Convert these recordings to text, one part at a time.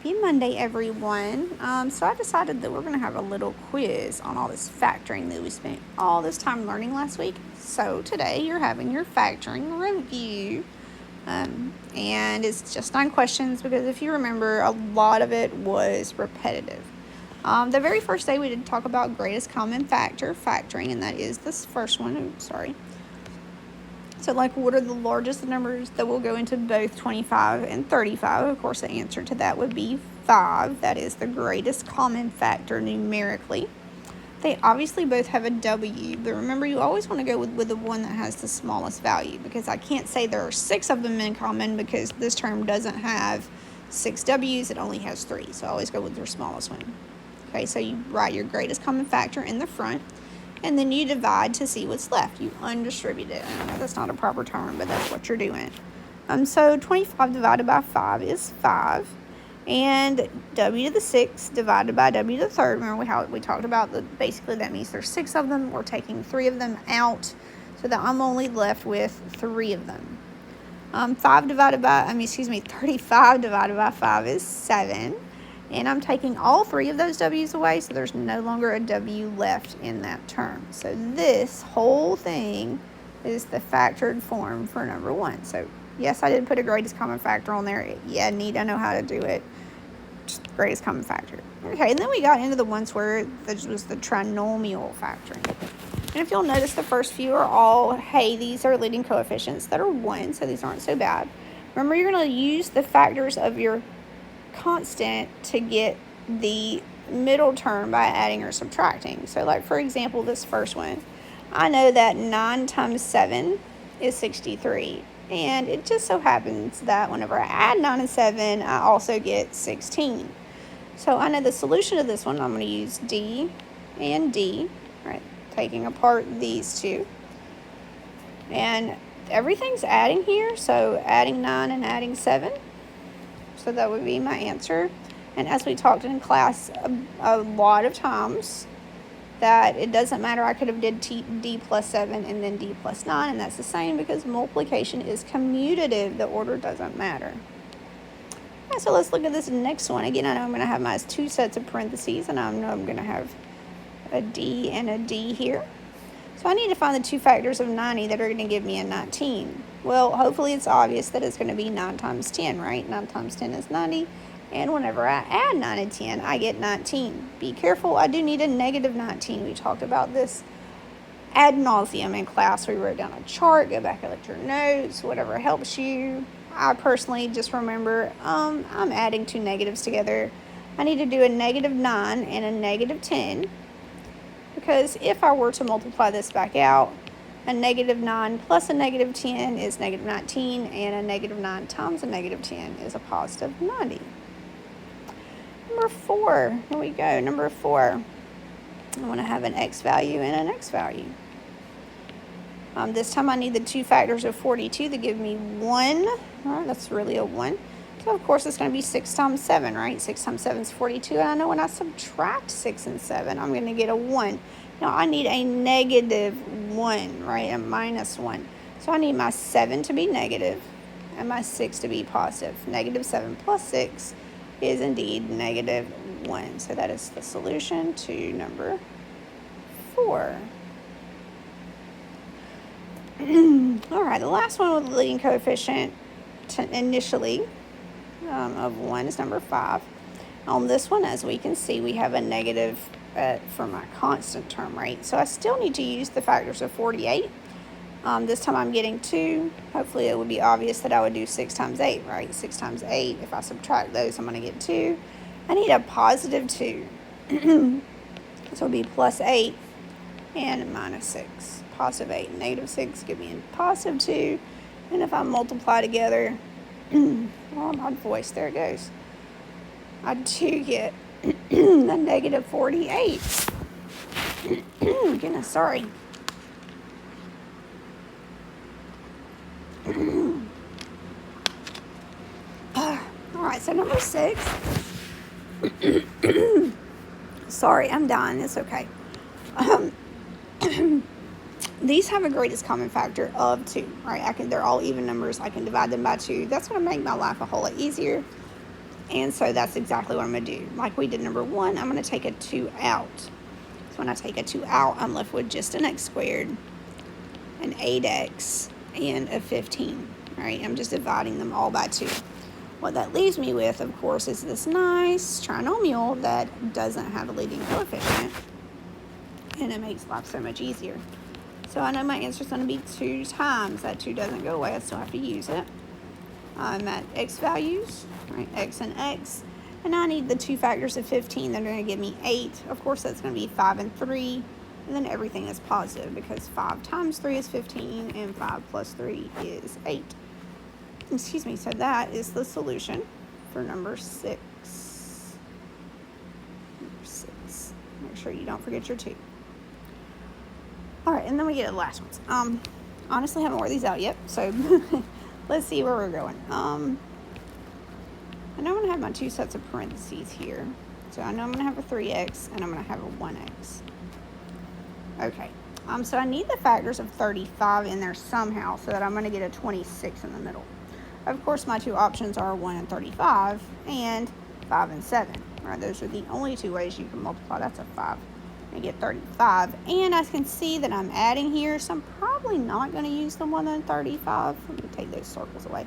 Happy Monday, everyone. So I decided that we're going to have a little quiz on all this factoring that we spent all this time learning last week. So today you're having your factoring review. And it's just 9 questions because if you remember, a lot of it was repetitive. The very first day we did talk about greatest common factor, factoring, and that is this first one. So, what are the largest numbers that will go into both 25 and 35? Of course, the answer to that would be 5. That is the greatest common factor numerically. They obviously both have a W, but remember, you always want to go with the one that has the smallest value, because I can't say there are 6 of them in common because this term doesn't have 6 W's, it only has 3. So, always go with your smallest one. Okay, so you write your greatest common factor in the front. And then you divide to see what's left. You undistribute it. I know that's not a proper term, but that's what you're doing. So 25 divided by 5 is 5. And W to the 6th divided by W to the 3rd. Remember how we talked about basically that means there's 6 of them. We're taking 3 of them out so that I'm only left with 3 of them. 35 divided by 5 is 7. And I'm taking all 3 of those W's away, so there's no longer a W left in that term. So this whole thing is the factored form for number 1. So yes, I did put a greatest common factor on there. Yeah, neat, I know how to do it. Just greatest common factor. Okay, and then we got into the ones where this was the trinomial factoring. And if you'll notice, the first few are all, hey, these are leading coefficients that are 1, so these aren't so bad. Remember, you're going to use the factors of your constant to get the middle term by adding or subtracting. So for example, this first one, I know that 9 times 7 is 63, and it just so happens that whenever I add 9 and 7, I also get 16. So I know the solution to this one, I'm going to use D and D, right, taking apart these two, and everything's adding here, so adding 9 and adding 7. So that would be my answer. And as we talked in class a lot of times, that it doesn't matter. I could have did D plus 7 and then D plus 9, and that's the same because multiplication is commutative. The order doesn't matter. All right, so let's look at this next one. Again, I know I'm going to have my 2 sets of parentheses, and I know I'm going to have a D and a D here. So I need to find the 2 factors of 90 that are going to give me a 19. Well, hopefully it's obvious that it's going to be 9 times 10, right? 9 times 10 is 90. And whenever I add 9 and 10, I get 19. Be careful, I do need a negative 19. We talked about this ad nauseum in class. We wrote down a chart. Go back and look at your notes, whatever helps you. I personally just remember I'm adding 2 negatives together. I need to do a negative 9 and a negative 10. Because if I were to multiply this back out, a negative 9 plus a negative 10 is negative 19, and a negative 9 times a negative 10 is a positive 90. Number 4, here we go. Number 4, I want to have an x value and an x value. This time I need the 2 factors of 42 that give me 1. All right, that's really a 1. So, of course, it's going to be 6 times 7, right? 6 times 7 is 42, and I know when I subtract 6 and 7, I'm going to get a 1. Now, I need a negative 1, right? A minus 1. So, I need my 7 to be negative and my 6 to be positive. Negative 7 plus 6 is indeed negative 1. So, that is the solution to number 4. All right, the last one with the leading coefficient initially of 1 is number 5. On this one, as we can see, we have a negative for my constant term, right? So I still need to use the factors of 48. This time I'm getting 2. Hopefully it would be obvious that I would do 6 times 8, right? 6 times 8, if I subtract those, I'm going to get 2. I need a positive 2. So it'll be plus 8 and minus 6. Positive 8 and negative 6 give me a positive 2. And if I multiply together, oh, my voice, there it goes. I do get a negative 48. Goodness, sorry. All right, so number 6. Sorry, I'm dying. It's okay. These have a greatest common factor of 2, right? They're all even numbers. I can divide them by 2. That's going to make my life a whole lot easier. And so that's exactly what I'm going to do. Like we did number 1, I'm going to take a 2 out. So when I take a 2 out, I'm left with just an x squared, an 8x, and a 15. Right? I'm just dividing them all by 2. What that leaves me with, of course, is this nice trinomial that doesn't have a leading coefficient, and it makes life so much easier. So I know my answer is going to be 2 times. That 2 doesn't go away. I still have to use it. I'm at x values, right? X and x. And I need the 2 factors of 15 that are going to give me 8. Of course, that's going to be 5 and 3. And then everything is positive because 5 times 3 is 15 and 5 plus 3 is 8. Excuse me, so that is the solution for number 6. Number 6. Make sure you don't forget your 2. All right, and then we get to the last ones. Honestly, haven't worked these out yet, so let's see where we're going. I know I'm going to have my 2 sets of parentheses here. So I know I'm going to have a 3x and I'm going to have a 1x. Okay, so I need the factors of 35 in there somehow so that I'm going to get a 26 in the middle. Of course, my 2 options are 1 and 35 and 5 and 7. Right, those are the only 2 ways you can multiply. That's a 5. And get 35. And I can see that I'm adding here, so I'm probably not going to use the 1 and 35. Let me take those circles away.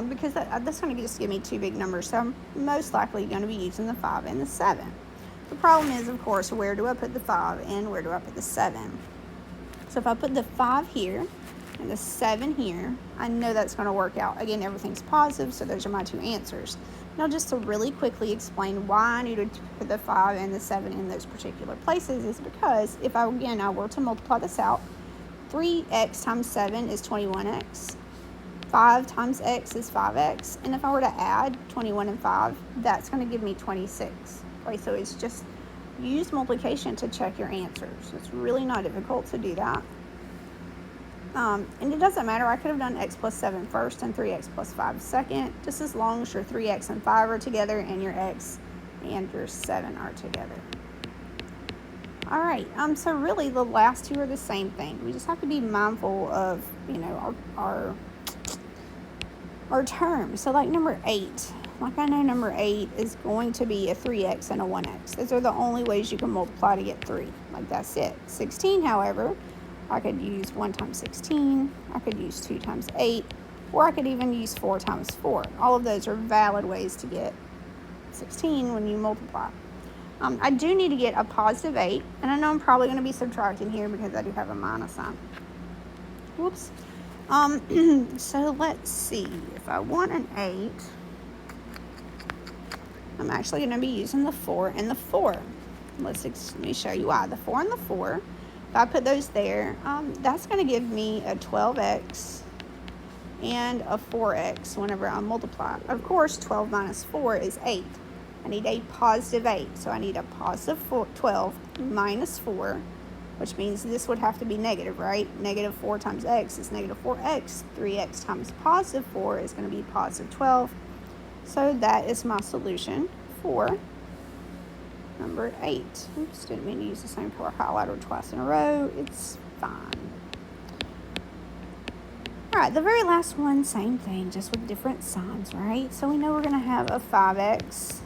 Because that's going to just give me 2 big numbers, so I'm most likely going to be using the 5 and the 7. The problem is, of course, where do I put the 5 and where do I put the 7? So if I put the 5 here and the 7 here, I know that's going to work out. Again, everything's positive, so those are my 2 answers. Now, just to really quickly explain why I needed to put the 5 and the 7 in those particular places is because if I were to multiply this out, 3x times 7 is 21x. 5 times x is 5x. And if I were to add 21 and 5, that's going to give me 26. Right? So it's just use multiplication to check your answers. It's really not difficult to do that. And it doesn't matter. I could have done x plus 7 first and 3x plus 5 second, just as long as your 3x and 5 are together and your x and your 7 are together. All right, so really the last 2 are the same thing. We just have to be mindful of, our terms. So like number 8, like I know number 8 is going to be a 3x and a 1x. Those are the only ways you can multiply to get 3. Like that's it. 16, however, I could use 1 times 16, I could use 2 times 8, or I could even use 4 times 4. All of those are valid ways to get 16 when you multiply. I do need to get a positive 8, and I know I'm probably going to be subtracting here because I do have a minus sign. Whoops. So let's see. If I want an 8, I'm actually going to be using the 4 and the 4. Let me show you why. The 4 and the 4. If I put those there, that's going to give me a 12x and a 4x whenever I multiply. Of course, 12 minus 4 is 8. I need a positive 8, so I need a positive 12 minus 4, which means this would have to be negative, right? Negative 4 times x is negative 4x. 3x times positive 4 is going to be positive 12. So that is my solution for number 8. Oops, didn't mean to use the same color highlighter twice in a row. It's fine. All right, the very last one, same thing, just with different signs, right? So we know we're going to have a 5x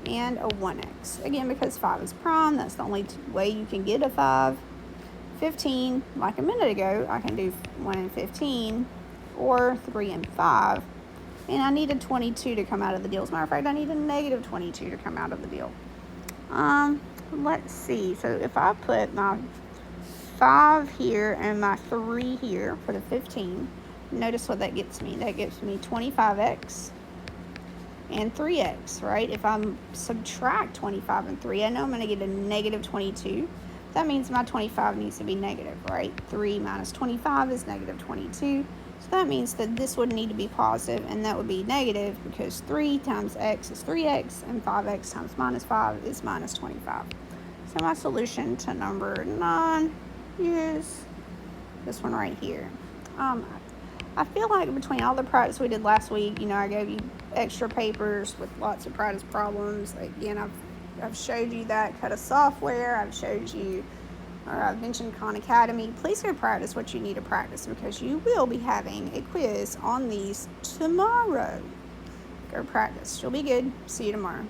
and a 1x. Again, because 5 is prime, that's the only way you can get a 5. 15, like a minute ago, I can do 1 and 15, or 3 and 5. And I need a 22 to come out of the deal. As a matter of fact, I need a negative 22 to come out of the deal. Let's see. So if I put my 5 here and my 3 here for the 15, notice what that gets me. That gives me 25x and 3x, right? If I subtract 25 and 3, I know I'm going to get a negative 22. That means my 25 needs to be negative, right? 3 minus 25 is negative 22. So that means that this would need to be positive, and that would be negative because 3 times x is 3x, and 5x times minus 5 is minus 25. So my solution to number 9 is this one right here. I feel like between all the practice we did last week, I gave you extra papers with lots of practice problems. Again, I've showed you that cut of software. I've mentioned Khan Academy. Please go practice what you need to practice because you will be having a quiz on these tomorrow. Go practice. You'll be good. See you tomorrow.